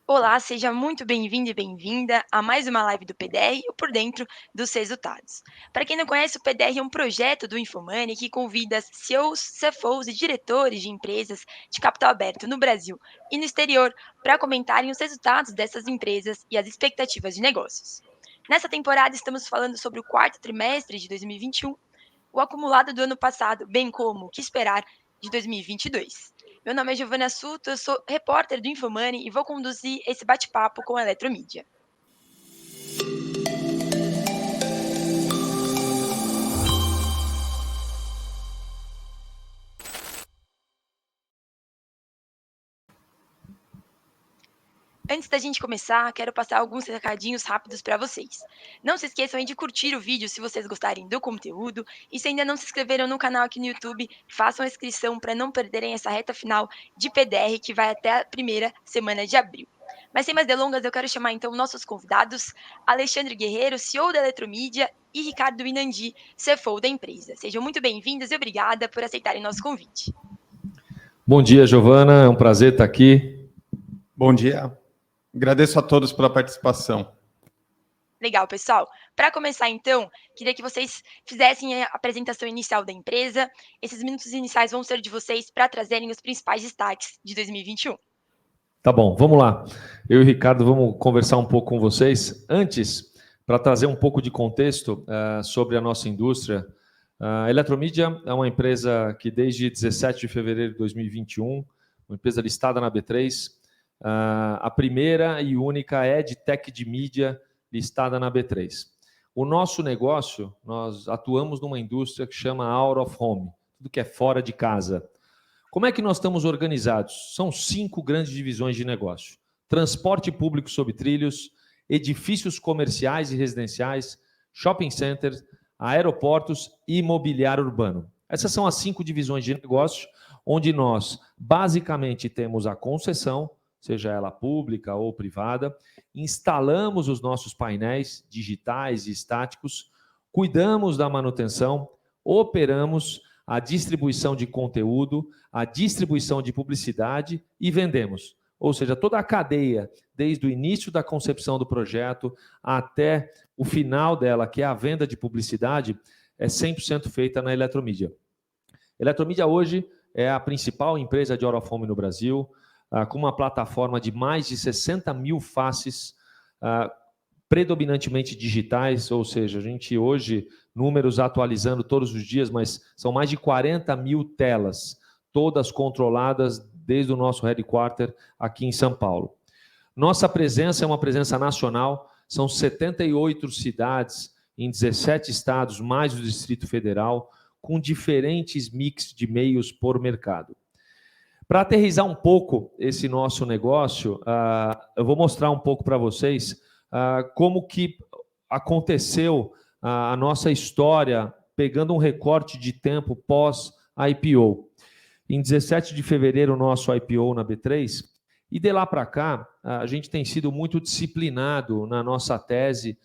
Olá, seja muito bem-vindo e bem-vinda a mais uma live do PDR, o Por Dentro dos Resultados. Para quem não conhece, o PDR é um projeto do Infomoney que convida CEOs, CFOs e diretores de empresas de capital aberto no Brasil e no exterior para comentarem os resultados dessas empresas e as expectativas de negócios. Nessa temporada, estamos falando sobre o quarto trimestre de 2021, o acumulado do ano passado, bem como o que esperar de 2022. Meu nome é Giovana Suto, eu sou repórter do Infomoney e vou conduzir esse bate-papo com a Eletromídia. Antes da gente começar, quero passar alguns recadinhos rápidos para vocês. Não se esqueçam de curtir o vídeo se vocês gostarem do conteúdo e se ainda não se inscreveram no canal aqui no YouTube, façam a inscrição para não perderem essa reta final de PDR que vai até a primeira semana de abril. Mas sem mais delongas, eu quero chamar então nossos convidados, Alexandre Guerreiro, CEO da Eletromídia, e Ricardo Inandi, CFO da empresa. Sejam muito bem-vindos e obrigada por aceitarem nosso convite. Bom dia, Giovana, é um prazer estar aqui. Bom dia. Agradeço a todos pela participação. Legal, pessoal. Para começar, então, queria que vocês fizessem a apresentação inicial da empresa. Esses minutos iniciais vão ser de vocês para trazerem os principais destaques de 2021. Tá bom, vamos lá. Eu e o Ricardo vamos conversar um pouco com vocês. Antes, para trazer um pouco de contexto sobre a nossa indústria, a Eletromídia é uma empresa que desde 17 de fevereiro de 2021, uma empresa listada na B3, a primeira e única EdTech de mídia listada na B3. O nosso negócio, nós atuamos numa indústria que chama Out of Home, tudo que é fora de casa. Como é que nós estamos organizados? São 5 grandes divisões de negócio. Transporte público sob trilhos, edifícios comerciais e residenciais, shopping centers, aeroportos e imobiliário urbano. Essas são as 5 divisões de negócio, onde nós basicamente temos a concessão, seja ela pública ou privada, instalamos os nossos painéis digitais e estáticos, cuidamos da manutenção, operamos a distribuição de conteúdo, a distribuição de publicidade e vendemos. Ou seja, toda a cadeia, desde o início da concepção do projeto até o final dela, que é a venda de publicidade, é 100% feita na Eletromídia. A Eletromídia hoje é a principal empresa de Out of Home no Brasil, com uma plataforma de mais de 60 mil faces, predominantemente digitais, ou seja, a gente hoje, números atualizando todos os dias, mas são mais de 40 mil telas, todas controladas desde o nosso headquarter aqui em São Paulo. Nossa presença é uma presença nacional, são 78 cidades em 17 estados, mais o Distrito Federal, com diferentes mix de meios por mercado. Para aterrizar um pouco esse nosso negócio, eu vou mostrar um pouco para vocês como que aconteceu a nossa história, pegando um recorte de tempo pós-IPO. Em 17 de fevereiro, o nosso IPO na B3, e de lá para cá, a gente tem sido muito disciplinado na nossa tese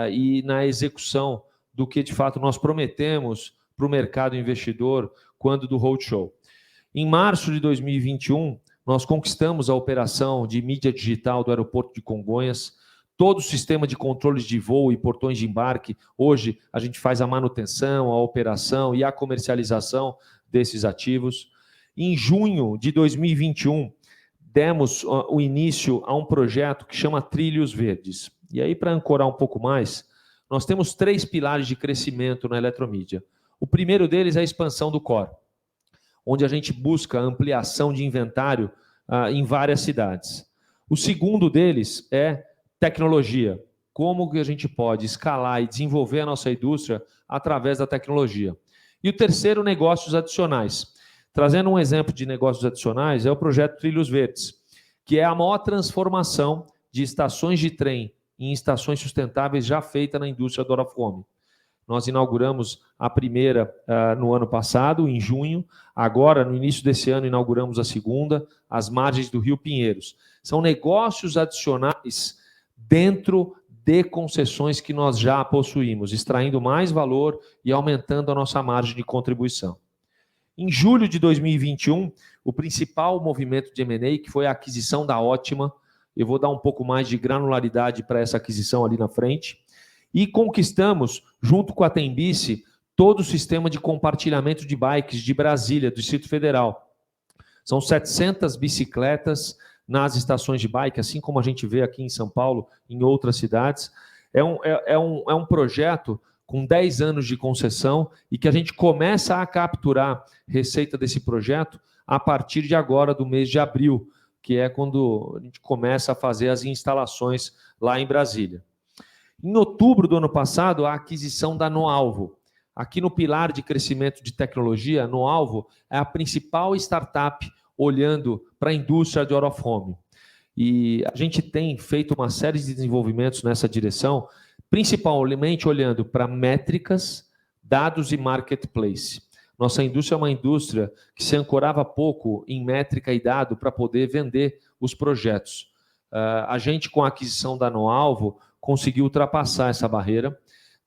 e na execução do que, de fato, nós prometemos para o mercado investidor quando do roadshow. Em março de 2021, nós conquistamos a operação de mídia digital do aeroporto de Congonhas, todo o sistema de controles de voo e portões de embarque. Hoje, a gente faz a manutenção, a operação e a comercialização desses ativos. Em junho de 2021, demos o início a um projeto que chama Trilhos Verdes. E aí, para ancorar um pouco mais, nós temos 3 pilares de crescimento na Eletromídia. O primeiro deles é a expansão do core, onde a gente busca ampliação de inventário em várias cidades. O segundo deles é tecnologia. Como que a gente pode escalar e desenvolver a nossa indústria através da tecnologia. E o terceiro, negócios adicionais. Trazendo um exemplo de negócios adicionais, é o projeto Trilhos Verdes, que é a maior transformação de estações de trem em estações sustentáveis já feita na indústria do Out of Home. Nós inauguramos a primeira no ano passado, em junho. Agora, no início desse ano, inauguramos a segunda, às margens do Rio Pinheiros. São negócios adicionais dentro de concessões que nós já possuímos, extraindo mais valor e aumentando a nossa margem de contribuição. Em julho de 2021, o principal movimento de M&A, que foi a aquisição da Ótima, Eu vou dar um pouco mais de granularidade para essa aquisição ali na frente. E conquistamos, junto com a Tembici, todo o sistema de compartilhamento de bikes de Brasília, do Distrito Federal. São 700 bicicletas nas estações de bike, assim como a gente vê aqui em São Paulo, em outras cidades. É um projeto com 10 anos de concessão e que a gente começa a capturar receita desse projeto a partir de agora, do mês de abril, que é quando a gente começa a fazer as instalações lá em Brasília. Em outubro do ano passado, a aquisição da NoAlvo. Aqui no pilar de crescimento de tecnologia, a NoAlvo é a principal startup olhando para a indústria de out of home. E a gente tem feito uma série de desenvolvimentos nessa direção, principalmente olhando para métricas, dados e marketplace. Nossa indústria é uma indústria que se ancorava pouco em métrica e dado para poder vender os projetos. A gente, com a aquisição da NoAlvo, conseguiu ultrapassar essa barreira.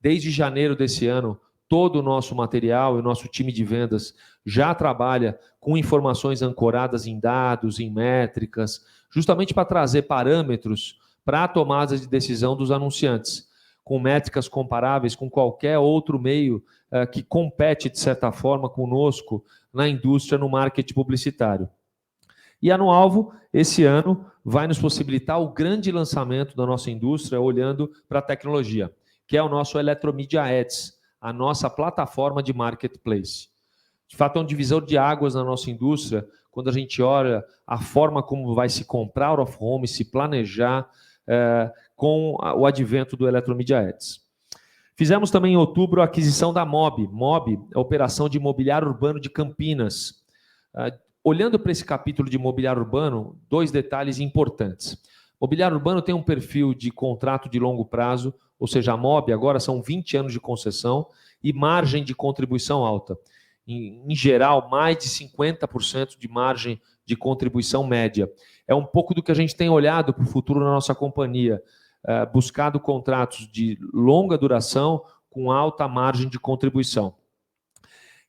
Desde janeiro desse ano, todo o nosso material e o nosso time de vendas já trabalha com informações ancoradas em dados, em métricas, justamente para trazer parâmetros para a tomada de decisão dos anunciantes, com métricas comparáveis com qualquer outro meio que compete, de certa forma, conosco na indústria, no marketing publicitário. E a NoAlvo, esse ano, vai nos possibilitar o grande lançamento da nossa indústria olhando para a tecnologia, que é o nosso Eletromedia Ads, a nossa plataforma de marketplace. De fato, é um divisor de águas na nossa indústria, quando a gente olha a forma como vai se comprar out of home, se planejar com o advento do Eletromedia Ads. Fizemos também em outubro a aquisição da MOB. MOB é a Operação de Imobiliário Urbano de Campinas. Olhando para esse capítulo de imobiliário urbano, 2 detalhes importantes. Mobiliário urbano tem um perfil de contrato de longo prazo, ou seja, a MOB agora são 20 anos de concessão e margem de contribuição alta. Em geral, mais de 50% de margem de contribuição média. É um pouco do que a gente tem olhado para o futuro na nossa companhia, buscado contratos de longa duração com alta margem de contribuição.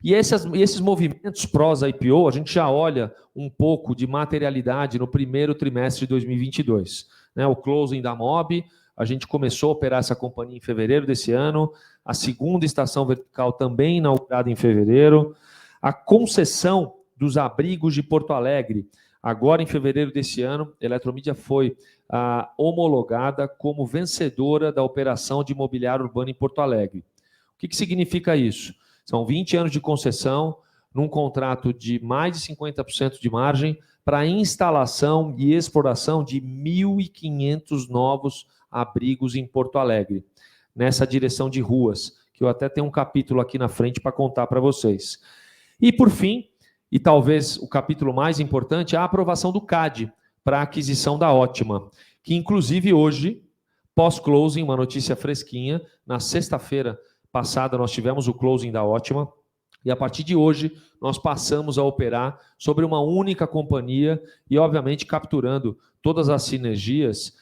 E esses movimentos prós-IPO, a gente já olha um pouco de materialidade no primeiro trimestre de 2022. O closing da MOB, a gente começou a operar essa companhia em fevereiro desse ano, a segunda estação vertical também inaugurada em fevereiro, a concessão dos abrigos de Porto Alegre, agora em fevereiro desse ano, a Eletromedia foi homologada como vencedora da operação de imobiliário urbano em Porto Alegre. O que significa isso? São 20 anos de concessão, num contrato de mais de 50% de margem, para instalação e exploração de 1.500 novos abrigos em Porto Alegre, nessa direção de ruas, que eu até tenho um capítulo aqui na frente para contar para vocês. E, por fim, e talvez o capítulo mais importante, a aprovação do CAD para a aquisição da Ótima, que, inclusive, hoje, pós-closing, uma notícia fresquinha, na sexta-feira passada nós tivemos o closing da Ótima e a partir de hoje nós passamos a operar sobre uma única companhia e obviamente capturando todas as sinergias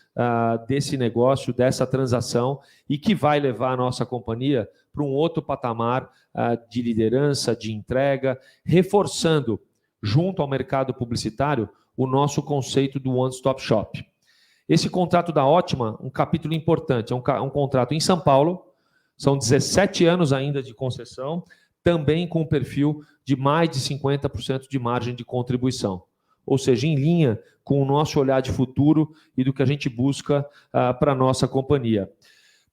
desse negócio, dessa transação e que vai levar a nossa companhia para um outro patamar de liderança, de entrega, reforçando junto ao mercado publicitário o nosso conceito do One Stop Shop. Esse contrato da Ótima, um capítulo importante, é um contrato em São Paulo. São 17 anos ainda de concessão, também com um perfil de mais de 50% de margem de contribuição. Ou seja, em linha com o nosso olhar de futuro e do que a gente busca para a nossa companhia.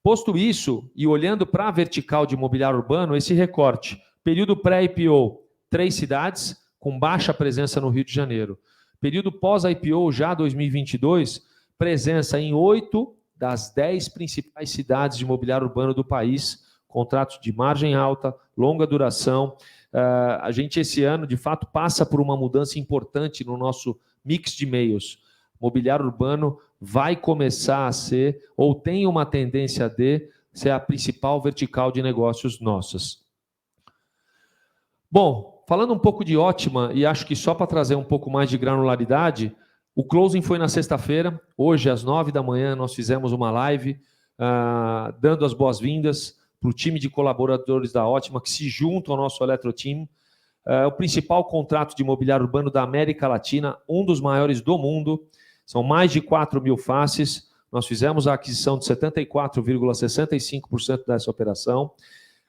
Posto isso, e olhando para a vertical de imobiliário urbano, esse recorte, período pré-IPO, 3 cidades, com baixa presença no Rio de Janeiro. Período pós-IPO, já 2022, presença em 8 das 10 principais cidades de imobiliário urbano do país, contratos de margem alta, longa duração. A gente, esse ano, de fato, passa por uma mudança importante no nosso mix de meios. Mobiliário urbano vai começar a ser, ou tem uma tendência de ser a principal vertical de negócios nossas. Bom, falando um pouco de Ótima, e acho que só para trazer um pouco mais de granularidade, o closing foi na sexta-feira, hoje às 9 da manhã nós fizemos uma live dando as boas-vindas para o time de colaboradores da Ótima que se juntam ao nosso Eletroteam. O principal contrato de imobiliário urbano da América Latina, um dos maiores do mundo, São mais de 4 mil faces. Nós fizemos a aquisição de 74,65% dessa operação,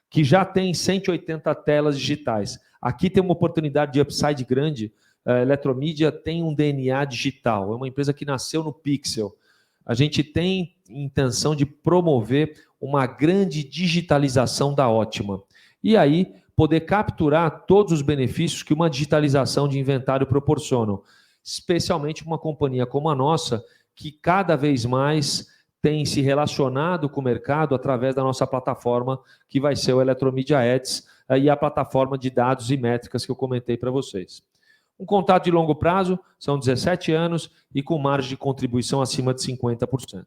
que já tem 180 telas digitais. Aqui tem uma oportunidade de upside grande. A Eletromidia tem um DNA digital, é uma empresa que nasceu no Pixel. A gente tem intenção de promover uma grande digitalização da Ótima. E aí, poder capturar todos os benefícios que uma digitalização de inventário proporciona, especialmente uma companhia como a nossa, que cada vez mais tem se relacionado com o mercado através da nossa plataforma, que vai ser o Eletromidia Ads, e a plataforma de dados e métricas que eu comentei para vocês. Um contrato de longo prazo, são 17 anos, e com margem de contribuição acima de 50%.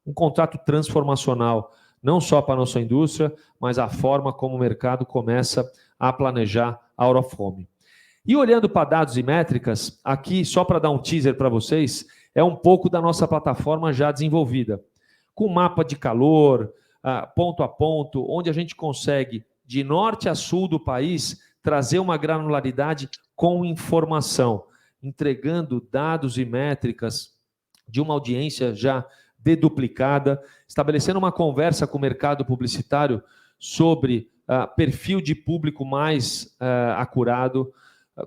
Um contrato transformacional, não só para a nossa indústria, mas a forma como o mercado começa a planejar out of home. E olhando para dados e métricas, aqui, só para dar um teaser para vocês, é um pouco da nossa plataforma já desenvolvida, com mapa de calor, ponto a ponto, onde a gente consegue, de norte a sul do país, trazer uma granularidade com informação, entregando dados e métricas de uma audiência já deduplicada, estabelecendo uma conversa com o mercado publicitário sobre perfil de público mais acurado,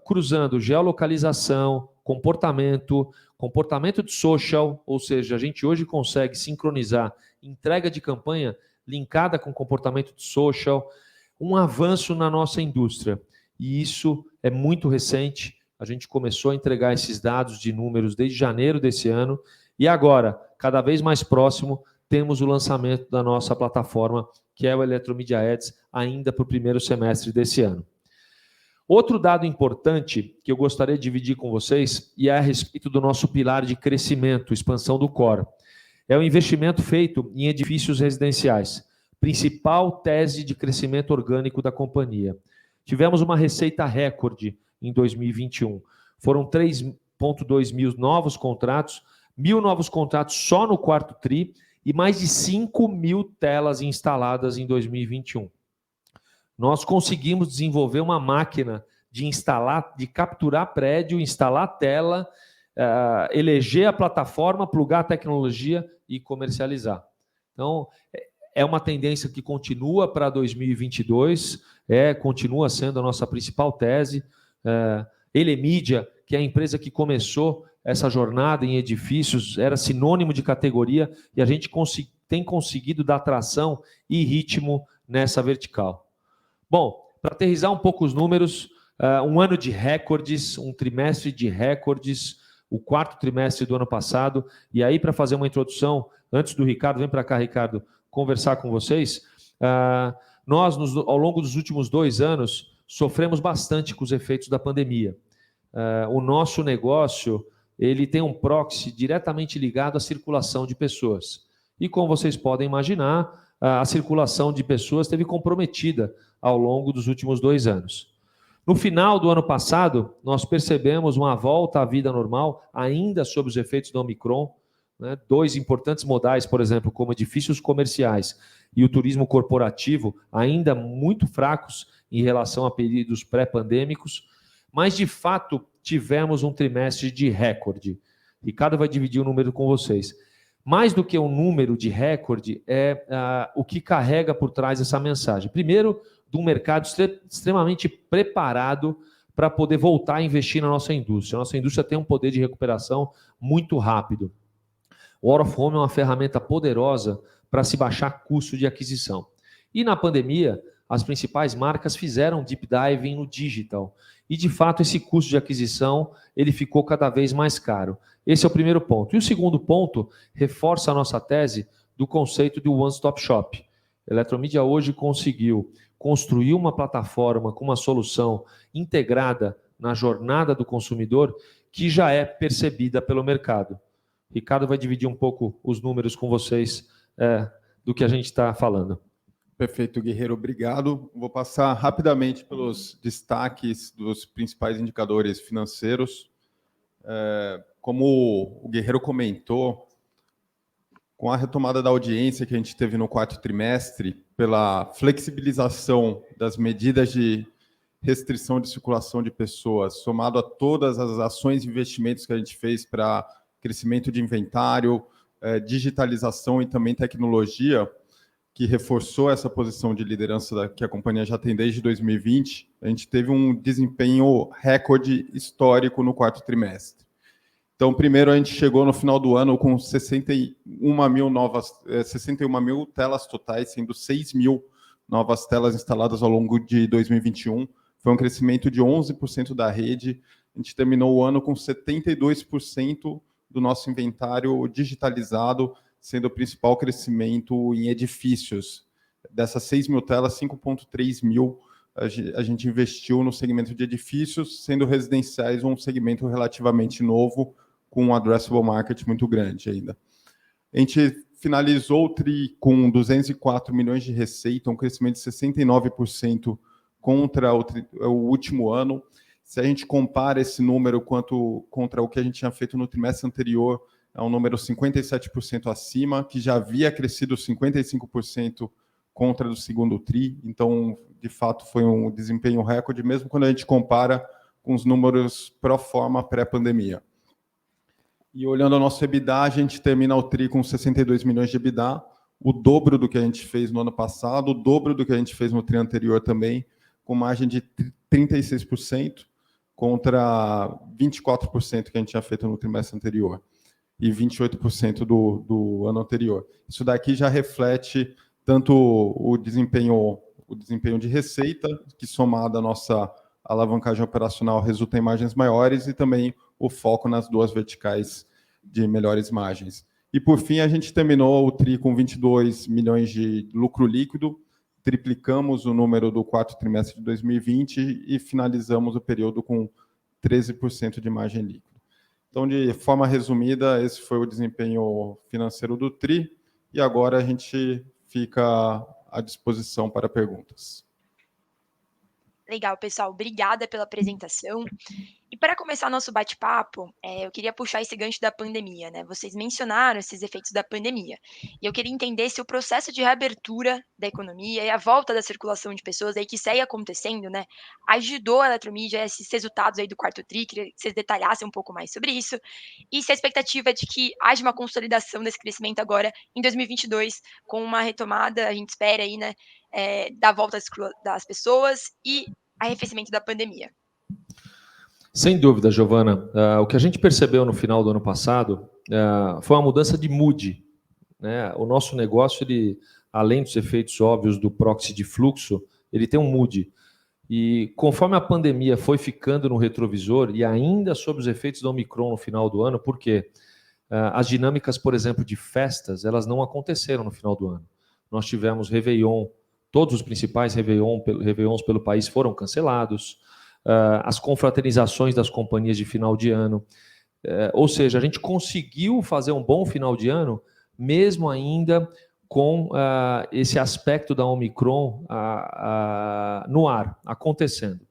cruzando geolocalização, comportamento de social, ou seja, a gente hoje consegue sincronizar entrega de campanha linkada com comportamento de social, um avanço na nossa indústria. E isso é muito recente, a gente começou a entregar esses dados de números desde janeiro desse ano, e agora, cada vez mais próximo, temos o lançamento da nossa plataforma, que é o Eletromidia Ads, ainda para o primeiro semestre desse ano. Outro dado importante que eu gostaria de dividir com vocês, e é a respeito do nosso pilar de crescimento, expansão do core, é o investimento feito em edifícios residenciais, principal tese de crescimento orgânico da companhia. Tivemos uma receita recorde em 2021. Foram 3,2 mil novos contratos, 1.000 novos contratos só no quarto TRI e mais de 5 mil telas instaladas em 2021. Nós conseguimos desenvolver uma máquina de instalar, de capturar prédio, instalar tela, eleger a plataforma, plugar a tecnologia e comercializar. Então, é uma tendência que continua para 2022, continua sendo a nossa principal tese. Elemedia, que é a empresa que começou essa jornada em edifícios, era sinônimo de categoria, e a gente tem conseguido dar tração e ritmo nessa vertical. Bom, para aterrissar um pouco os números, um ano de recordes, um trimestre de recordes, o quarto trimestre do ano passado, e aí para fazer uma introdução, antes do Ricardo, vem para cá, Ricardo, conversar com vocês, nós, ao longo dos últimos 2 anos, sofremos bastante com os efeitos da pandemia. O nosso negócio, ele tem um proxy diretamente ligado à circulação de pessoas. E como vocês podem imaginar, a circulação de pessoas esteve comprometida ao longo dos últimos 2 anos. No final do ano passado, nós percebemos uma volta à vida normal, ainda sob os efeitos do Omicron, né? 2 importantes modais, por exemplo, como edifícios comerciais e o turismo corporativo, ainda muito fracos em relação a períodos pré-pandêmicos, mas, de fato, tivemos um trimestre de recorde. Ricardo vai dividir o número com vocês. Mais do que um número de recorde, o que carrega por trás essa mensagem. Primeiro, de um mercado extremamente preparado para poder voltar a investir na nossa indústria. A nossa indústria tem um poder de recuperação muito rápido. O out of home é uma ferramenta poderosa para se baixar custo de aquisição. E na pandemia, as principais marcas fizeram deep diving no digital. E, de fato, esse custo de aquisição ele ficou cada vez mais caro. Esse é o primeiro ponto. E o segundo ponto reforça a nossa tese do conceito de one-stop shop. A Eletromidia hoje conseguiu construir uma plataforma com uma solução integrada na jornada do consumidor que já é percebida pelo mercado. Ricardo vai dividir um pouco os números com vocês do que a gente está falando. Perfeito, Guerreiro, obrigado. Vou passar rapidamente pelos destaques dos principais indicadores financeiros. Como o Guerreiro comentou, com a retomada da audiência que a gente teve no quarto trimestre, pela flexibilização das medidas de restrição de circulação de pessoas, somado a todas as ações e investimentos que a gente fez para crescimento de inventário, digitalização e também tecnologia, que reforçou essa posição de liderança que a companhia já tem desde 2020, a gente teve um desempenho recorde histórico no quarto trimestre. Então, primeiro, a gente chegou no final do ano com 61 mil telas totais, sendo 6 mil novas telas instaladas ao longo de 2021. Foi um crescimento de 11% da rede. A gente terminou o ano com 72% do nosso inventário digitalizado, sendo o principal crescimento em edifícios. Dessas 6 mil telas, 5,3 mil a gente investiu no segmento de edifícios, sendo residenciais um segmento relativamente novo, com um addressable market muito grande ainda. A gente finalizou o TRI com 204 milhões de receita, um crescimento de 69% contra o último ano. Se a gente compara esse número contra o que a gente tinha feito no trimestre anterior, é um número 57% acima, que já havia crescido 55% contra do segundo TRI. Então, de fato, foi um desempenho recorde, mesmo quando a gente compara com os números pro forma pré-pandemia. E olhando o nosso EBITDA, a gente termina o TRI com 62 milhões de EBITDA, o dobro do que a gente fez no ano passado, o dobro do que a gente fez no TRI anterior também, com margem de 36% contra 24% que a gente tinha feito no trimestre anterior e 28% do ano anterior. Isso daqui já reflete tanto o desempenho de receita, que somado à nossa alavancagem operacional resulta em margens maiores, e também o foco nas duas verticais de melhores margens. E, por fim, a gente terminou o TRI com 22 milhões de lucro líquido, triplicamos o número do quarto trimestre de 2020 e finalizamos o período com 13% de margem líquida. Então, de forma resumida, esse foi o desempenho financeiro do TRI, e agora a gente fica à disposição para perguntas. Legal, pessoal. Obrigada pela apresentação. E para começar nosso bate-papo, eu queria puxar esse gancho da pandemia, né? Vocês mencionaram esses efeitos da pandemia. E eu queria entender se o processo de reabertura da economia e a volta da circulação de pessoas aí que segue acontecendo, né, ajudou a Eletromidia a esses resultados aí do quarto TRI. Queria que vocês detalhassem um pouco mais sobre isso. E se a expectativa é de que haja uma consolidação desse crescimento agora em 2022, com uma retomada, a gente espera aí, né, da volta das pessoas e arrefecimento da pandemia. Sem dúvida, Giovana. O que a gente percebeu no final do ano passado foi uma mudança de mood, né? O nosso negócio, ele, além dos efeitos óbvios do proxy de fluxo, ele tem um mood. E conforme a pandemia foi ficando no retrovisor, e ainda sob os efeitos do Omicron no final do ano, porque as dinâmicas, por exemplo, de festas, elas não aconteceram no final do ano. Nós tivemos Réveillon, todos os principais Réveillons pelo país foram cancelados, as confraternizações das companhias de final de ano. Ou seja, a gente conseguiu fazer um bom final de ano, mesmo ainda com esse aspecto da Omicron no ar, acontecendo.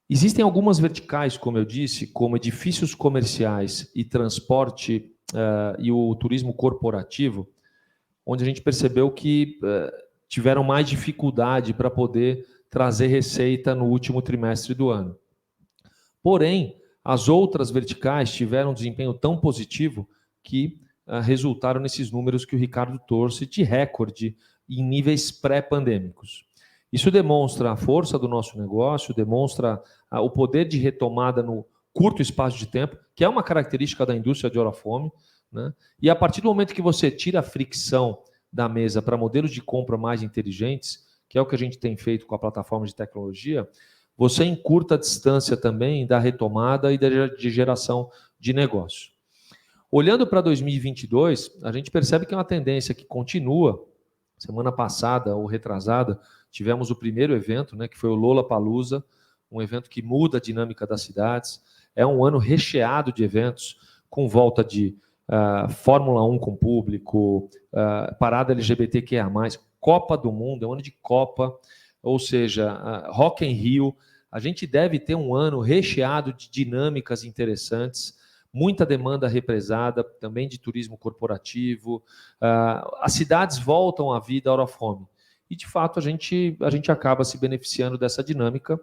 Existem algumas verticais, como eu disse, como edifícios comerciais e transporte e o turismo corporativo, onde a gente percebeu que tiveram mais dificuldade para poder trazer receita no último trimestre do ano. Porém, as outras verticais tiveram um desempenho tão positivo que resultaram nesses números que o Ricardo trouxe de recorde em níveis pré-pandêmicos. Isso demonstra a força do nosso negócio, demonstra o poder de retomada no curto espaço de tempo, que é uma característica da indústria de Orofome, né? E a partir do momento que você tira a fricção da mesa para modelos de compra mais inteligentes, que é o que a gente tem feito com a plataforma de tecnologia, você encurta a distância também da retomada e de geração de negócio. Olhando para 2022, a gente percebe que é uma tendência que continua. Semana passada, ou retrasada, tivemos o primeiro evento, né, que foi o Lollapalooza, um evento que muda a dinâmica das cidades. É um ano recheado de eventos, com volta de Fórmula 1 com público, parada LGBTQIA+, Copa do Mundo, é um ano de Copa, ou seja, Rock in Rio. A gente deve ter um ano recheado de dinâmicas interessantes, muita demanda represada, também de turismo corporativo. As cidades voltam à vida out of home. E, de fato, a gente acaba se beneficiando dessa dinâmica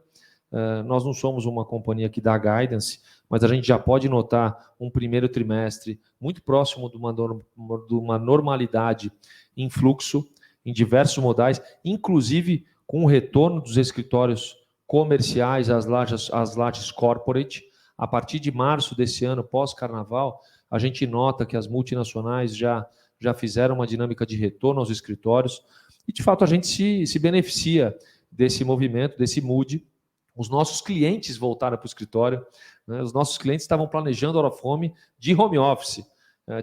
nós não somos uma companhia que dá guidance, mas a gente já pode notar um primeiro trimestre muito próximo de uma normalidade em fluxo, em diversos modais, inclusive com o retorno dos escritórios comerciais às lajes corporate. A partir de março desse ano, pós-carnaval, a gente nota que as multinacionais já fizeram uma dinâmica de retorno aos escritórios e, de fato, a gente se beneficia desse movimento, desse mood. Os nossos clientes voltaram para o escritório, né? Os nossos clientes estavam planejando hora of home de home office.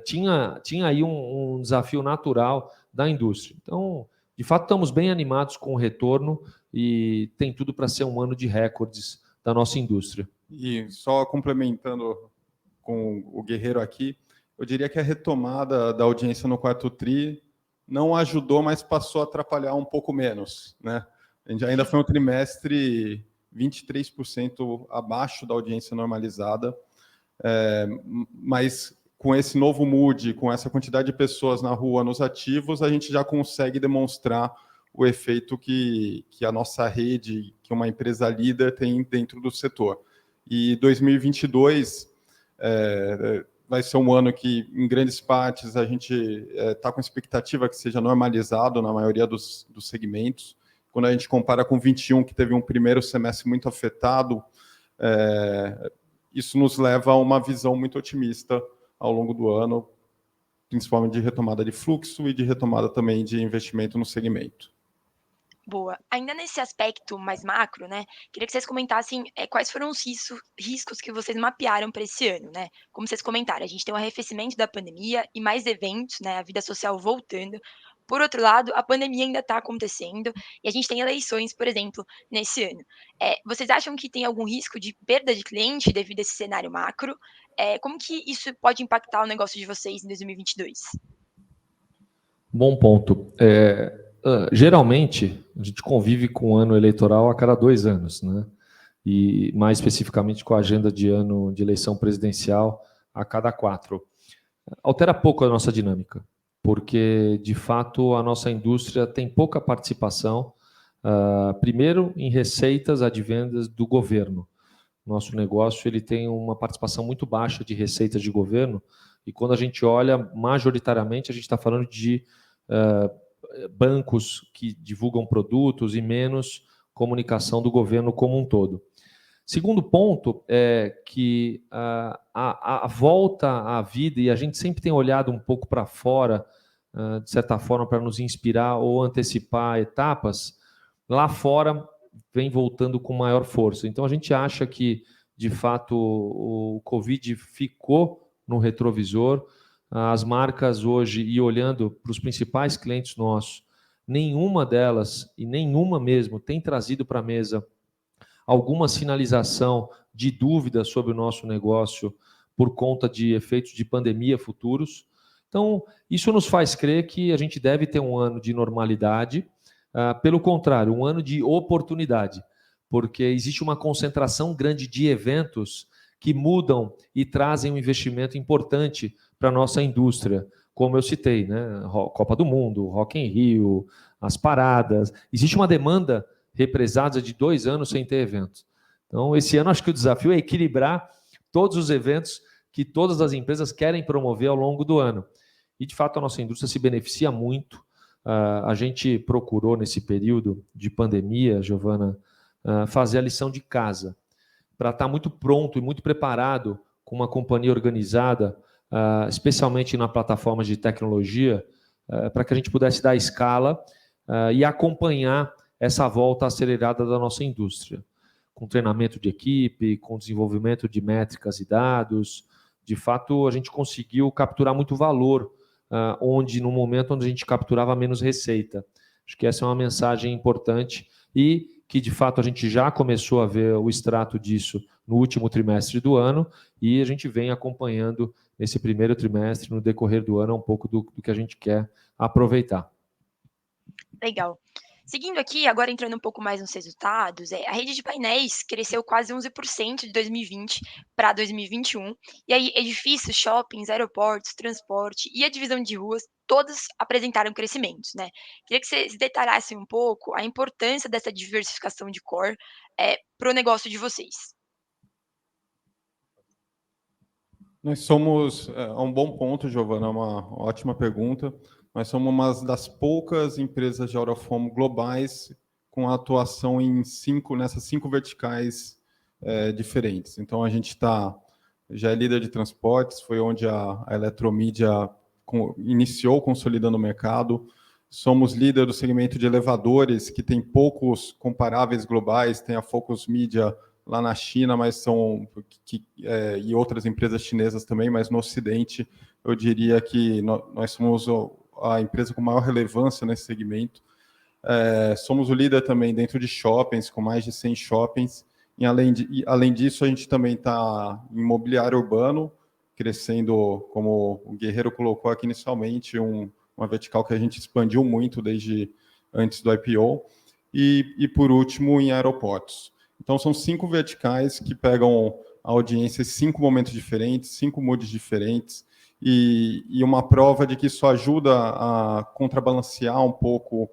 Tinha aí um desafio natural da indústria. Então, de fato, estamos bem animados com o retorno e tem tudo para ser um ano de recordes da nossa indústria. E só complementando com o Guerreiro aqui, eu diria que a retomada da audiência no quarto tri não ajudou, mas passou a atrapalhar um pouco menos, né? A gente ainda foi um trimestre 23% abaixo da audiência normalizada, mas com esse novo mood, com essa quantidade de pessoas na rua nos ativos, a gente já consegue demonstrar o efeito que a nossa rede, que uma empresa líder tem dentro do setor. E 2022 vai ser um ano que, em grandes partes, a gente está com a expectativa que seja normalizado na maioria dos segmentos. Quando a gente compara com 21, que teve um primeiro semestre muito afetado, isso nos leva a uma visão muito otimista ao longo do ano, principalmente de retomada de fluxo e de retomada também de investimento no segmento. Boa. Ainda nesse aspecto mais macro, né, queria que vocês comentassem quais foram os riscos que vocês mapearam para esse ano, né? Como vocês comentaram, a gente tem um arrefecimento da pandemia e mais eventos, né, a vida social voltando. Por outro lado, a pandemia ainda está acontecendo e a gente tem eleições, por exemplo, nesse ano. Vocês acham que tem algum risco de perda de cliente devido a esse cenário macro? Como que isso pode impactar o negócio de vocês em 2022? Bom ponto. Geralmente, a gente convive com o ano eleitoral a cada 2 anos, né? E mais especificamente com a agenda de ano de eleição presidencial a cada 4. Altera pouco a nossa dinâmica, porque, de fato, a nossa indústria tem pouca participação, primeiro, em receitas advindas do governo. Nosso negócio ele tem uma participação muito baixa de receitas de governo, e quando a gente olha, majoritariamente, a gente está falando de bancos que divulgam produtos e menos comunicação do governo como um todo. Segundo ponto é que a volta à vida, e a gente sempre tem olhado um pouco para fora, de certa forma, para nos inspirar ou antecipar etapas, lá fora vem voltando com maior força. Então, a gente acha que, de fato, o Covid ficou no retrovisor. As marcas hoje, e olhando para os principais clientes nossos, nenhuma delas, e nenhuma mesmo, tem trazido para a mesa alguma sinalização de dúvida sobre o nosso negócio por conta de efeitos de pandemia futuros. Então, isso nos faz crer que a gente deve ter um ano de normalidade, pelo contrário, um ano de oportunidade, porque existe uma concentração grande de eventos que mudam e trazem um investimento importante para a nossa indústria, como eu citei, né? Copa do Mundo, Rock in Rio, as paradas. Existe uma demanda represada de 2 anos sem ter eventos. Então, esse ano, acho que o desafio é equilibrar todos os eventos que todas as empresas querem promover ao longo do ano. E, de fato, a nossa indústria se beneficia muito. A gente procurou, nesse período de pandemia, Giovana, fazer a lição de casa, para estar muito pronto e muito preparado com uma companhia organizada, especialmente na plataforma de tecnologia, para que a gente pudesse dar escala e acompanhar essa volta acelerada da nossa indústria, com treinamento de equipe, com desenvolvimento de métricas e dados. De fato, a gente conseguiu capturar muito valor, no momento onde a gente capturava menos receita. Acho que essa é uma mensagem importante e que, de fato, a gente já começou a ver o extrato disso no último trimestre do ano e a gente vem acompanhando nesse primeiro trimestre, no decorrer do ano, um pouco do que a gente quer aproveitar. Legal. Seguindo aqui, agora entrando um pouco mais nos resultados, a rede de painéis cresceu quase 11% de 2020 para 2021, e aí edifícios, shoppings, aeroportos, transporte e a divisão de ruas, todos apresentaram crescimentos, né. Queria que vocês detalhassem um pouco a importância dessa diversificação de core, para o negócio de vocês. Nós somos, é um bom ponto, Giovana, é uma ótima pergunta. Nós somos uma das poucas empresas de out of home globais com atuação nessas 5 verticais diferentes. Então, a gente já é líder de transportes, foi onde a Eletromídia iniciou consolidando o mercado. Somos líder do segmento de elevadores, que tem poucos comparáveis globais, tem a Focus Media lá na China, mas e outras empresas chinesas também, mas no Ocidente, eu diria que nós somos a empresa com maior relevância nesse segmento. Somos o líder também dentro de shoppings, com mais de 100 shoppings, e além disso, a gente também está em imobiliário urbano, crescendo, como o Guerreiro colocou aqui inicialmente, uma vertical que a gente expandiu muito desde antes do IPO, e por último, em aeroportos. Então, são 5 verticais que pegam a audiência em 5 momentos diferentes, 5 moods diferentes, e uma prova de que isso ajuda a contrabalancear um pouco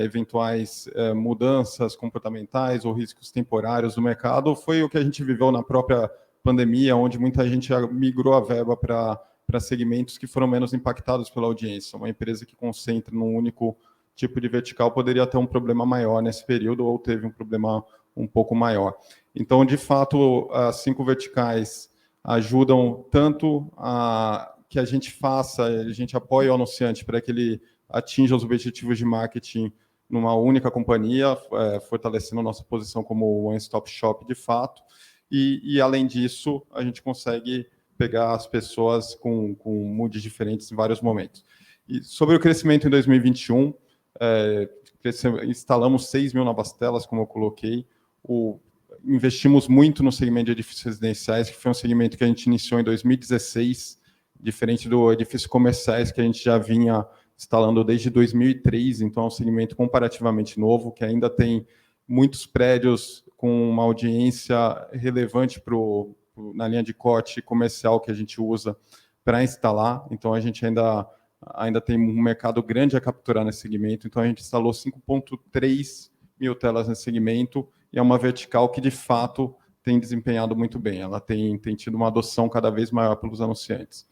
eventuais mudanças comportamentais ou riscos temporários do mercado. Foi o que a gente viveu na própria pandemia, onde muita gente migrou a verba para segmentos que foram menos impactados pela audiência. Uma empresa que concentra num único tipo de vertical poderia ter um problema maior nesse período, ou teve um problema um pouco maior. Então, de fato, as 5 verticais ajudam tanto a que a gente apoie o anunciante para que ele atinja os objetivos de marketing numa única companhia, fortalecendo a nossa posição como one-stop shop de fato, e além disso, a gente consegue pegar as pessoas com moods diferentes em vários momentos. E sobre o crescimento em 2021, instalamos 6.000 novas telas, como eu coloquei, investimos muito no segmento de edifícios residenciais, que foi um segmento que a gente iniciou em 2016, diferente do edifícios comerciais, que a gente já vinha instalando desde 2003, então é um segmento comparativamente novo, que ainda tem muitos prédios com uma audiência relevante na linha de corte comercial que a gente usa para instalar, então a gente ainda tem um mercado grande a capturar nesse segmento, então a gente instalou 5.3 mil telas nesse segmento, e é uma vertical que, de fato, tem desempenhado muito bem. Ela tem tido uma adoção cada vez maior pelos anunciantes.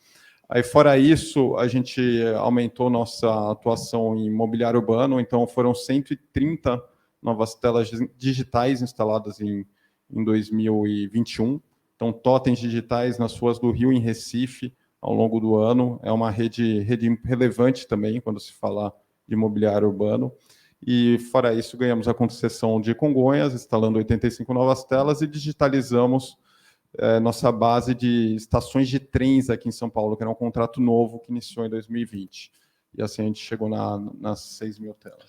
Aí, fora isso, a gente aumentou nossa atuação em imobiliário urbano, então foram 130 novas telas digitais instaladas em 2021. Então, totens digitais nas ruas do Rio e em Recife, ao longo do ano. É uma rede relevante também, quando se fala de imobiliário urbano. E, fora isso, ganhamos a concessão de Congonhas, instalando 85 novas telas, e digitalizamos nossa base de estações de trens aqui em São Paulo, que era um contrato novo que iniciou em 2020. E assim a gente chegou nas 6.000 telas.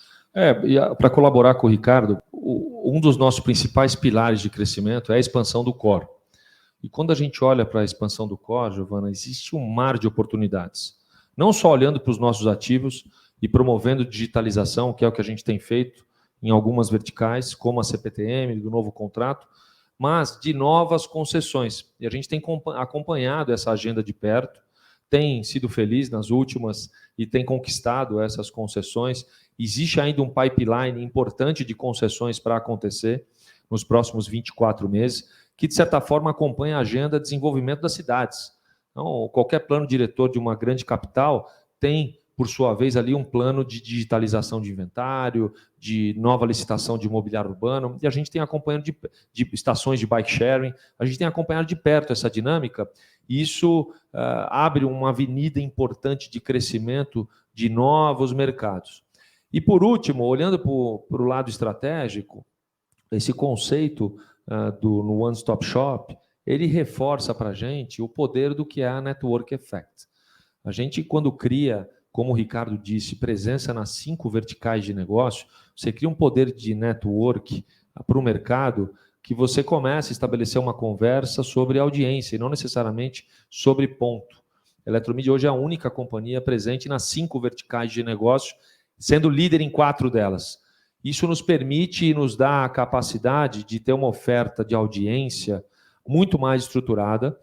Para colaborar com o Ricardo, um dos nossos principais pilares de crescimento é a expansão do core. E quando a gente olha para a expansão do core, Giovana, existe um mar de oportunidades. Não só olhando para os nossos ativos e promovendo digitalização, que é o que a gente tem feito em algumas verticais, como a CPTM, do novo contrato, mas de novas concessões. E a gente tem acompanhado essa agenda de perto, tem sido feliz nas últimas e tem conquistado essas concessões. Existe ainda um pipeline importante de concessões para acontecer nos próximos 24 meses, que, de certa forma, acompanha a agenda de desenvolvimento das cidades. Então, qualquer plano diretor de uma grande capital tem, por sua vez, ali um plano de digitalização de inventário, de nova licitação de imobiliário urbano, e a gente tem acompanhado de estações de bike sharing, a gente tem acompanhado de perto essa dinâmica, e isso abre uma avenida importante de crescimento de novos mercados. E, por último, olhando para o lado estratégico, esse conceito no One Stop Shop, ele reforça para a gente o poder do que é a Network Effect. A gente, quando cria, como o Ricardo disse, presença nas 5 verticais de negócio, você cria um poder de network para o mercado que você começa a estabelecer uma conversa sobre audiência e não necessariamente sobre ponto. A Eletromídia hoje é a única companhia presente nas 5 verticais de negócio, sendo líder em 4 delas. Isso nos permite e nos dá a capacidade de ter uma oferta de audiência muito mais estruturada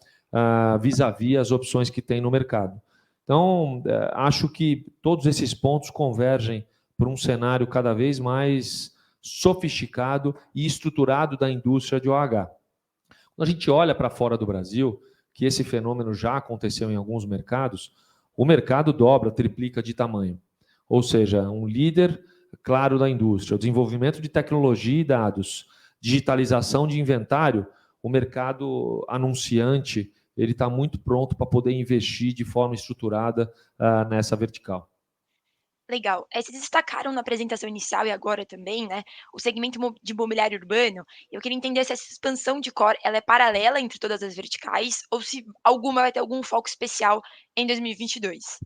vis-à-vis as opções que tem no mercado. Então, acho que todos esses pontos convergem para um cenário cada vez mais sofisticado e estruturado da indústria de OH. Quando a gente olha para fora do Brasil, que esse fenômeno já aconteceu em alguns mercados, o mercado dobra, triplica de tamanho. Ou seja, um líder claro da indústria, o desenvolvimento de tecnologia e dados, digitalização de inventário, o mercado anunciante ele está muito pronto para poder investir de forma estruturada nessa vertical. Legal. Vocês destacaram na apresentação inicial e agora também, né, o segmento de mobiliário urbano. Eu queria entender se essa expansão de core ela é paralela entre todas as verticais ou se alguma vai ter algum foco especial em 2022.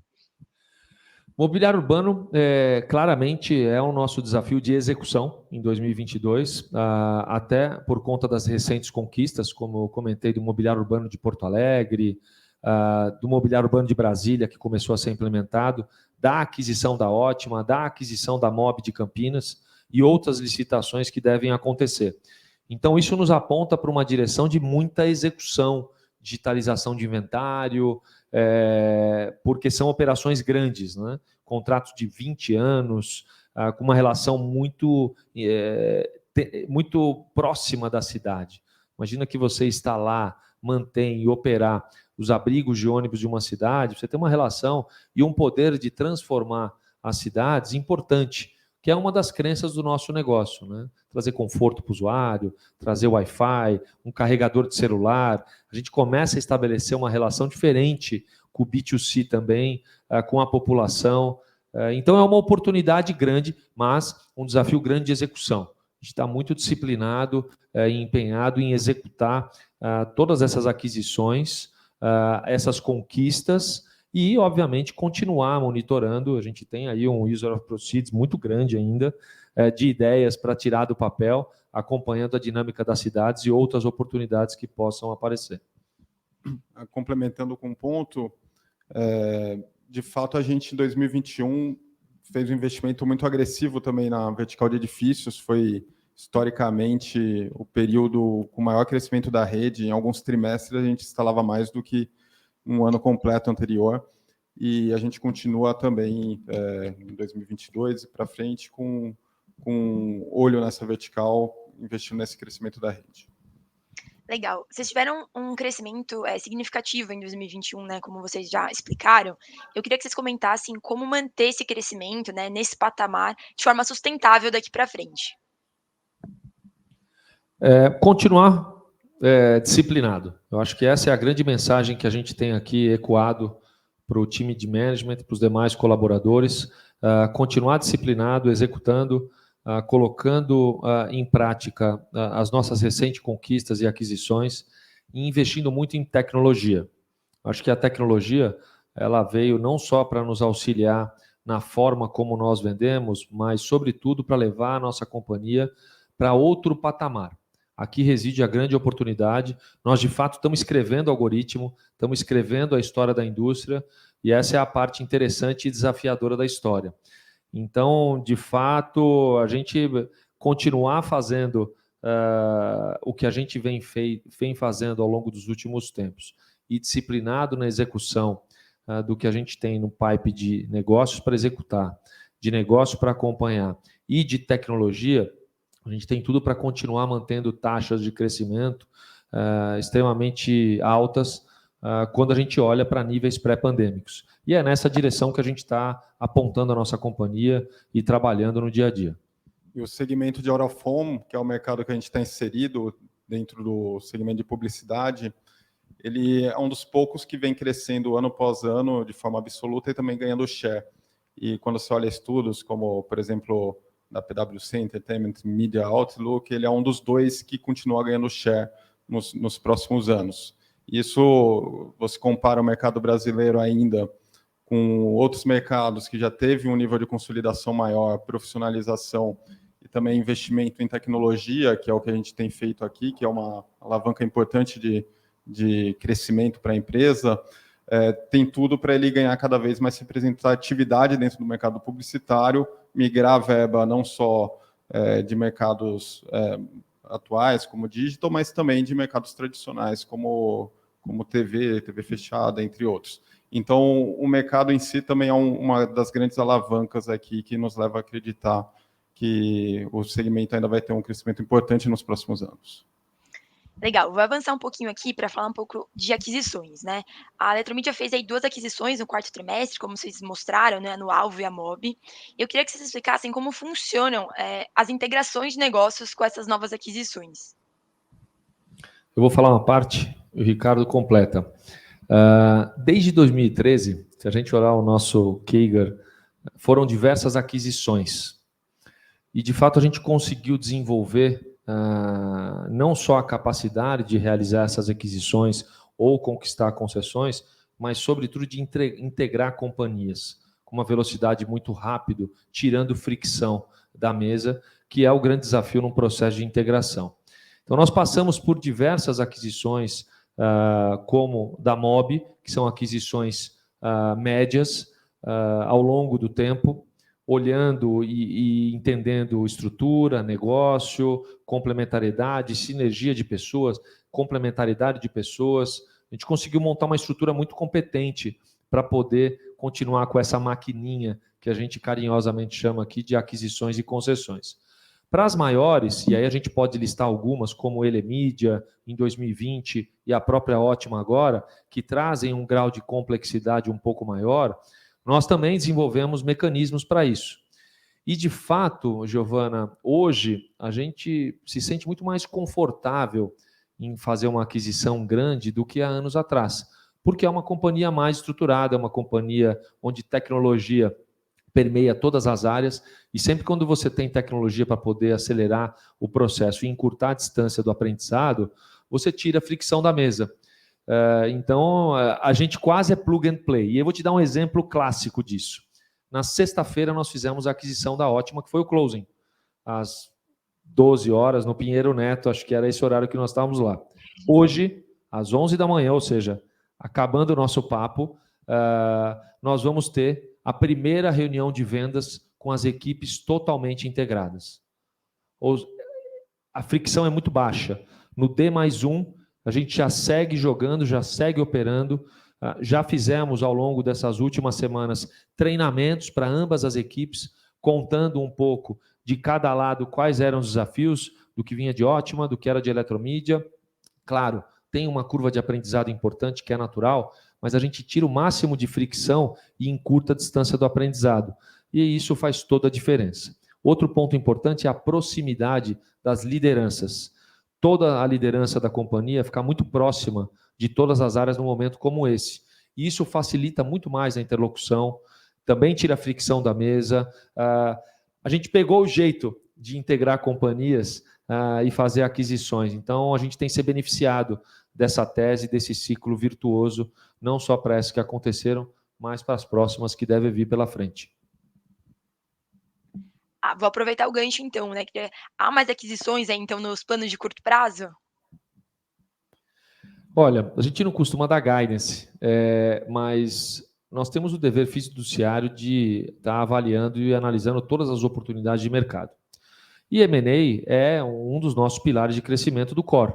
Mobiliário urbano, claramente, é o nosso desafio de execução em 2022, até por conta das recentes conquistas, como eu comentei, do mobiliário urbano de Porto Alegre, do mobiliário urbano de Brasília, que começou a ser implementado, da aquisição da Ótima, da aquisição da MOB de Campinas e outras licitações que devem acontecer. Então, isso nos aponta para uma direção de muita execução, digitalização de inventário, porque são operações grandes, né? Contratos de 20 anos, com uma relação muito próxima da cidade. Imagina que você instalar, mantém e operar os abrigos de ônibus de uma cidade, você tem uma relação e um poder de transformar as cidades importante, que é uma das crenças do nosso negócio, né? Trazer conforto para o usuário, trazer Wi-Fi, um carregador de celular. A gente começa a estabelecer uma relação diferente com o B2C também, com a população. Então, é uma oportunidade grande, mas um desafio grande de execução. A gente está muito disciplinado e empenhado em executar todas essas aquisições, essas conquistas e, obviamente, continuar monitorando. A gente tem aí um user of proceeds muito grande ainda, de ideias para tirar do papel, acompanhando a dinâmica das cidades e outras oportunidades que possam aparecer. Complementando com um ponto, de fato, a gente, em 2021, fez um investimento muito agressivo também na vertical de edifícios, foi, historicamente, o período com maior crescimento da rede. Em alguns trimestres, a gente instalava mais do que um ano completo anterior, e a gente continua também, em 2022 e para frente, com olho nessa vertical, investindo nesse crescimento da rede. Legal. Vocês tiveram um crescimento significativo em 2021, né, como vocês já explicaram. Eu queria que vocês comentassem como manter esse crescimento, né, nesse patamar, de forma sustentável daqui para frente. Continuar disciplinado. Eu acho que essa é a grande mensagem que a gente tem aqui ecoado para o time de management, para os demais colaboradores. Continuar disciplinado, executando, colocando em prática as nossas recentes conquistas e aquisições e investindo muito em tecnologia. Acho que a tecnologia ela veio não só para nos auxiliar na forma como nós vendemos, mas, sobretudo, para levar a nossa companhia para outro patamar. Aqui reside a grande oportunidade. Nós, de fato, estamos escrevendo algoritmo, estamos escrevendo a história da indústria, e essa é a parte interessante e desafiadora da história. Então, de fato, a gente continuar fazendo o que a gente vem fazendo ao longo dos últimos tempos e disciplinado na execução do que a gente tem no pipe de negócios para executar, de negócios para acompanhar e de tecnologia, a gente tem tudo para continuar mantendo taxas de crescimento extremamente altas quando a gente olha para níveis pré-pandêmicos. E é nessa direção que a gente está apontando a nossa companhia e trabalhando no dia a dia. E o segmento de out of home, que é o mercado que a gente está inserido dentro do segmento de publicidade, ele é um dos poucos que vem crescendo ano após ano de forma absoluta e também ganhando share. E quando você olha estudos como, por exemplo, da PwC, Entertainment Media Outlook, ele é um dos dois que continua ganhando share nos próximos anos. Isso, você compara o mercado brasileiro ainda com outros mercados que já teve um nível de consolidação maior, profissionalização e também investimento em tecnologia, que é o que a gente tem feito aqui, que é uma alavanca importante de crescimento para a empresa, tem tudo para ele ganhar cada vez mais representatividade dentro do mercado publicitário, migrar a verba não só de mercados atuais, como digital, mas também de mercados tradicionais, como TV fechada, entre outros. Então, o mercado em si também é uma das grandes alavancas aqui que nos leva a acreditar que o segmento ainda vai ter um crescimento importante nos próximos anos. Legal, vou avançar um pouquinho aqui para falar um pouco de aquisições, né. A Eletromidia fez aí 2 aquisições no quarto trimestre, como vocês mostraram, né, no Alvo e a Mobi. Eu queria que vocês explicassem como funcionam, as integrações de negócios com essas novas aquisições. Eu vou falar uma parte e o Ricardo completa. Desde 2013, se a gente olhar o nosso CAGR, foram diversas aquisições. E, de fato, a gente conseguiu desenvolver não só a capacidade de realizar essas aquisições ou conquistar concessões, mas, sobretudo, de integrar companhias com uma velocidade muito rápida, tirando fricção da mesa, que é o grande desafio num processo de integração. Então, nós passamos por diversas aquisições, como da Mobi, que são aquisições médias ao longo do tempo, olhando e entendendo estrutura, negócio, complementariedade, sinergia de pessoas, complementaridade de pessoas. A gente conseguiu montar uma estrutura muito competente para poder continuar com essa maquininha que a gente carinhosamente chama aqui de aquisições e concessões. Para as maiores, e aí a gente pode listar algumas, como Elemídia, em 2020, e a própria Ótima agora, que trazem um grau de complexidade um pouco maior, nós também desenvolvemos mecanismos para isso. E, de fato, Giovana, hoje a gente se sente muito mais confortável em fazer uma aquisição grande do que há anos atrás, porque é uma companhia mais estruturada, é uma companhia onde tecnologia permeia todas as áreas, e sempre quando você tem tecnologia para poder acelerar o processo e encurtar a distância do aprendizado, você tira a fricção da mesa. Então, a gente quase é plug and play. E eu vou te dar um exemplo clássico disso. Na sexta-feira, nós fizemos a aquisição da Ótima, que foi o closing, às 12 horas, no Pinheiro Neto, acho que era esse horário que nós estávamos lá. Hoje, às 11 da manhã, ou seja, acabando o nosso papo, nós vamos ter a primeira reunião de vendas com as equipes totalmente integradas. A fricção é muito baixa. No D+1, a gente já segue jogando, já segue operando. Já fizemos, ao longo dessas últimas semanas, treinamentos para ambas as equipes, contando um pouco de cada lado quais eram os desafios, do que vinha de Ótima, do que era de Eletromídia. Claro, tem uma curva de aprendizado importante, que é natural, mas a gente tira o máximo de fricção e encurta a distância do aprendizado. E isso faz toda a diferença. Outro ponto importante é a proximidade das lideranças. Toda a liderança da companhia fica muito próxima de todas as áreas num momento como esse. E isso facilita muito mais a interlocução, também tira a fricção da mesa. A gente pegou o jeito de integrar companhias e fazer aquisições. Então, a gente tem se beneficiado dessa tese, desse ciclo virtuoso, não só para essas que aconteceram, mas para as próximas que devem vir pela frente. Vou aproveitar o gancho então, né, que há mais aquisições aí, então, nos planos de curto prazo? Olha, a gente não costuma dar guidance, mas nós temos o dever fiduciário de estar avaliando e analisando todas as oportunidades de mercado. E M&A é um dos nossos pilares de crescimento do core.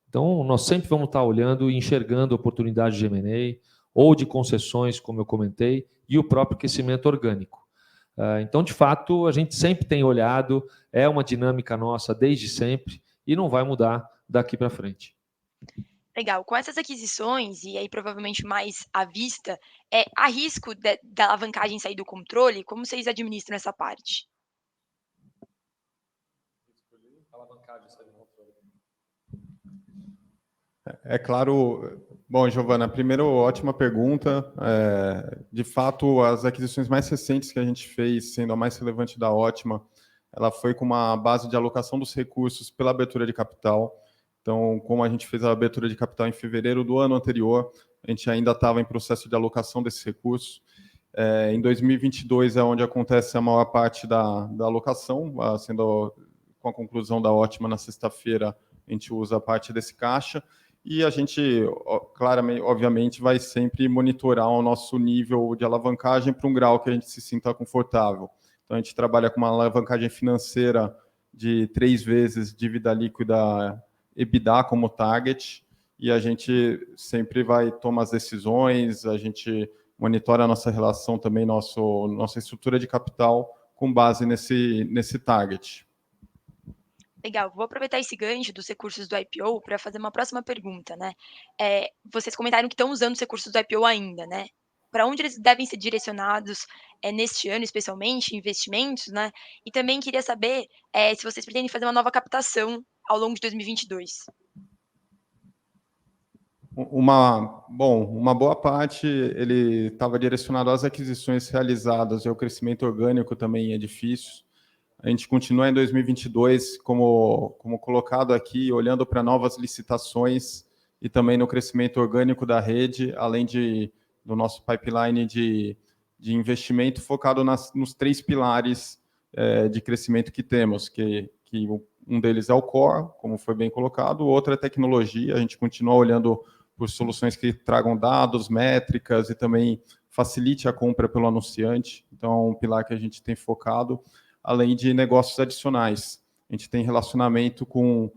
Então, nós sempre vamos estar olhando e enxergando oportunidades de M&A ou de concessões, como eu comentei, e o próprio crescimento orgânico. Então, de fato, a gente sempre tem olhado, é uma dinâmica nossa desde sempre e não vai mudar daqui para frente. Legal. Com essas aquisições, e aí provavelmente mais à vista, há risco da alavancagem sair do controle? Como vocês administram essa parte? É claro. Bom, Giovana, primeiro, ótima pergunta. De fato, as aquisições mais recentes que a gente fez, sendo a mais relevante da Ótima, ela foi com uma base de alocação dos recursos pela abertura de capital. Então, como a gente fez a abertura de capital em fevereiro do ano anterior, a gente ainda estava em processo de alocação desses recursos. Em 2022 é onde acontece a maior parte da alocação, sendo com a conclusão da Ótima na sexta-feira, a gente usa parte desse caixa. E a gente, claramente, obviamente, vai sempre monitorar o nosso nível de alavancagem para um grau que a gente se sinta confortável. Então, a gente trabalha com uma alavancagem financeira de 3 vezes dívida líquida EBITDA como target, e a gente sempre vai tomar as decisões, a gente monitora a nossa relação também, nossa estrutura de capital com base nesse target. Legal, vou aproveitar esse gancho dos recursos do IPO para fazer uma próxima pergunta, né? Vocês comentaram que estão usando os recursos do IPO ainda, né? Para onde eles devem ser direcionados neste ano, especialmente, investimentos, né? E também queria saber se vocês pretendem fazer uma nova captação ao longo de 2022. Uma boa parte ele estava direcionado às aquisições realizadas e ao crescimento orgânico também é difícil. A gente continua em 2022, como colocado aqui, olhando para novas licitações e também no crescimento orgânico da rede, além do nosso pipeline de investimento focado nos 3 pilares de crescimento que temos, que um deles é o core, como foi bem colocado, o outro é tecnologia, a gente continua olhando por soluções que tragam dados, métricas e também facilite a compra pelo anunciante. Então, é um pilar que a gente tem focado, além de negócios adicionais. A gente tem relacionamento com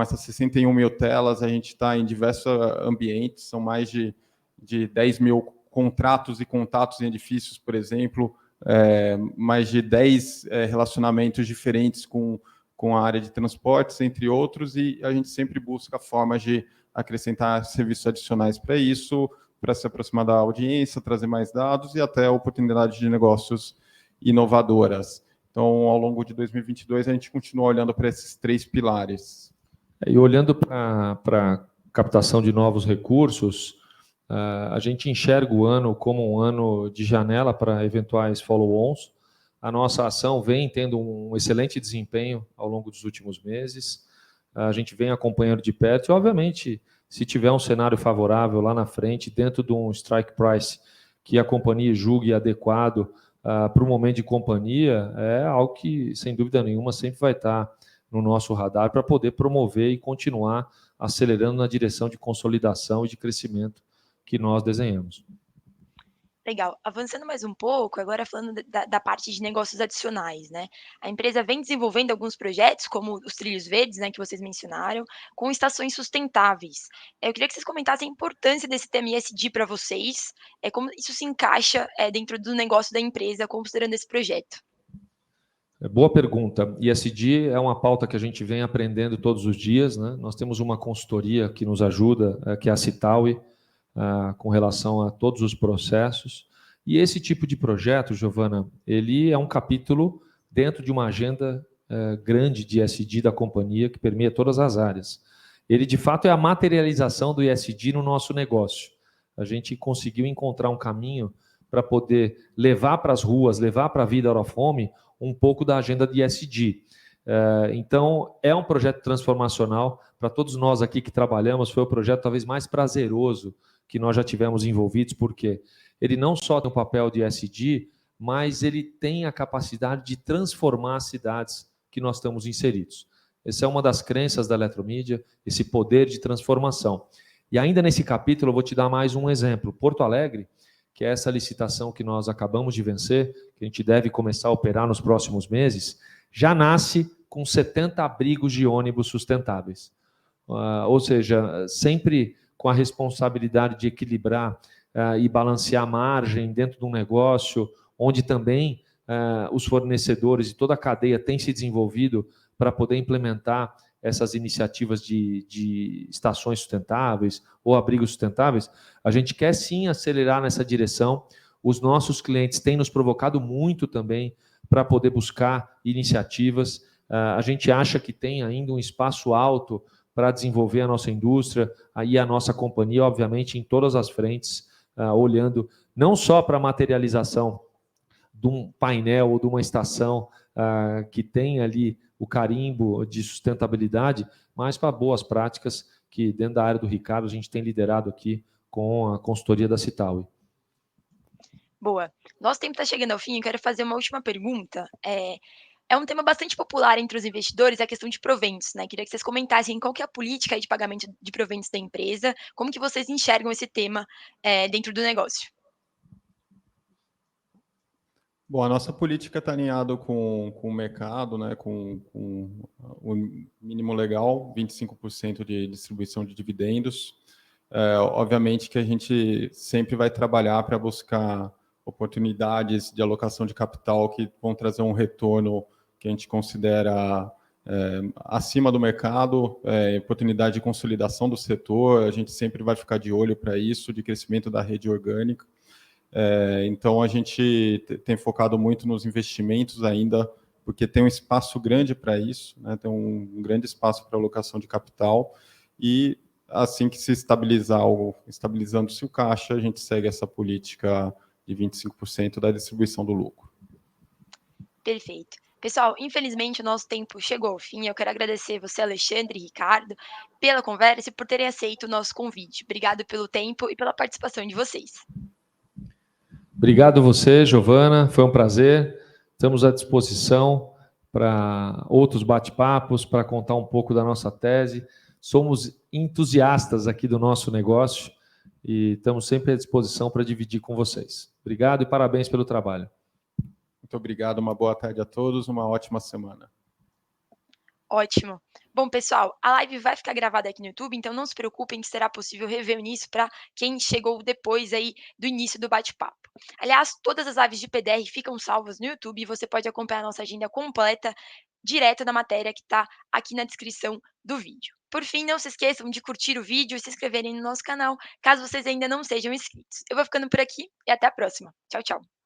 essas 61 mil telas, a gente está em diversos ambientes, são mais de 10 mil contratos e contatos em edifícios, por exemplo, mais de 10 relacionamentos diferentes com a área de transportes, entre outros, e a gente sempre busca formas de acrescentar serviços adicionais para isso, para se aproximar da audiência, trazer mais dados e até oportunidades de negócios inovadoras. Então, ao longo de 2022, a gente continua olhando para esses 3 pilares. E olhando para a captação de novos recursos, a gente enxerga o ano como um ano de janela para eventuais follow-ons. A nossa ação vem tendo um excelente desempenho ao longo dos últimos meses. A gente vem acompanhando de perto e, obviamente, se tiver um cenário favorável lá na frente, dentro de um strike price que a companhia julgue adequado para o momento de companhia, é algo que, sem dúvida nenhuma, sempre vai estar no nosso radar para poder promover e continuar acelerando na direção de consolidação e de crescimento que nós desenhamos. Legal. Avançando mais um pouco, agora falando da parte de negócios adicionais, né? A empresa vem desenvolvendo alguns projetos, como os trilhos verdes, né, que vocês mencionaram, com estações sustentáveis. Eu queria que vocês comentassem a importância desse tema ESG para vocês, como isso se encaixa dentro do negócio da empresa, considerando esse projeto. Boa pergunta. ESG é uma pauta que a gente vem aprendendo todos os dias, né? Nós temos uma consultoria que nos ajuda, que é a Citaui, com relação a todos os processos. E esse tipo de projeto, Giovana, ele é um capítulo dentro de uma agenda grande de ESG da companhia que permeia todas as áreas. Ele, de fato, é a materialização do ESG no nosso negócio. A gente conseguiu encontrar um caminho para poder levar para as ruas, levar para a vida out of home um pouco da agenda de ESG. Então, é um projeto transformacional para todos nós aqui que trabalhamos, foi o projeto talvez mais prazeroso que nós já tivemos envolvidos, porque ele não só tem um papel de ESG, mas ele tem a capacidade de transformar as cidades que nós estamos inseridos. Essa é uma das crenças da Eletromidia, esse poder de transformação. E ainda nesse capítulo eu vou te dar mais um exemplo. Porto Alegre, que é essa licitação que nós acabamos de vencer, que a gente deve começar a operar nos próximos meses, já nasce com 70 abrigos de ônibus sustentáveis. Ou seja, sempre com a responsabilidade de equilibrar e balancear a margem dentro de um negócio, onde também os fornecedores e toda a cadeia têm se desenvolvido para poder implementar essas iniciativas de estações sustentáveis ou abrigos sustentáveis, a gente quer sim acelerar nessa direção. Os nossos clientes têm nos provocado muito também para poder buscar iniciativas. A gente acha que tem ainda um espaço alto para desenvolver a nossa indústria e a nossa companhia, obviamente, em todas as frentes, olhando não só para a materialização de um painel ou de uma estação que tem ali o carimbo de sustentabilidade, mas para boas práticas que, dentro da área do Ricardo, a gente tem liderado aqui com a consultoria da Citaui. Boa. Nosso tempo está chegando ao fim, eu quero fazer uma última pergunta. É um tema bastante popular entre os investidores, a questão de proventos, né? Queria que vocês comentassem qual que é a política de pagamento de proventos da empresa, como que vocês enxergam esse tema dentro do negócio. Bom, a nossa política está alinhada com o mercado, né, com o mínimo legal, 25% de distribuição de dividendos. Obviamente que a gente sempre vai trabalhar para buscar oportunidades de alocação de capital que vão trazer um retorno que a gente considera acima do mercado, oportunidade de consolidação do setor, a gente sempre vai ficar de olho para isso, de crescimento da rede orgânica. Então, a gente tem focado muito nos investimentos ainda, porque tem um espaço grande para isso, né? Tem um grande espaço para alocação de capital, e assim que se estabilizar, estabilizando-se o caixa, a gente segue essa política de 25% da distribuição do lucro. Perfeito. Pessoal, infelizmente o nosso tempo chegou ao fim. Eu quero agradecer você, Alexandre e Ricardo, pela conversa e por terem aceito o nosso convite. Obrigado pelo tempo e pela participação de vocês. Obrigado você, Giovana, foi um prazer. Estamos à disposição para outros bate-papos, para contar um pouco da nossa tese. Somos entusiastas aqui do nosso negócio e estamos sempre à disposição para dividir com vocês. Obrigado e parabéns pelo trabalho. Muito obrigado, uma boa tarde a todos, uma ótima semana. Ótimo. Bom, pessoal, a live vai ficar gravada aqui no YouTube, então não se preocupem que será possível rever o início para quem chegou depois aí do início do bate-papo. Aliás, todas as lives de PDR ficam salvas no YouTube e você pode acompanhar a nossa agenda completa direto da matéria que está aqui na descrição do vídeo. Por fim, não se esqueçam de curtir o vídeo e se inscreverem no nosso canal, caso vocês ainda não sejam inscritos. Eu vou ficando por aqui e até a próxima. Tchau, tchau.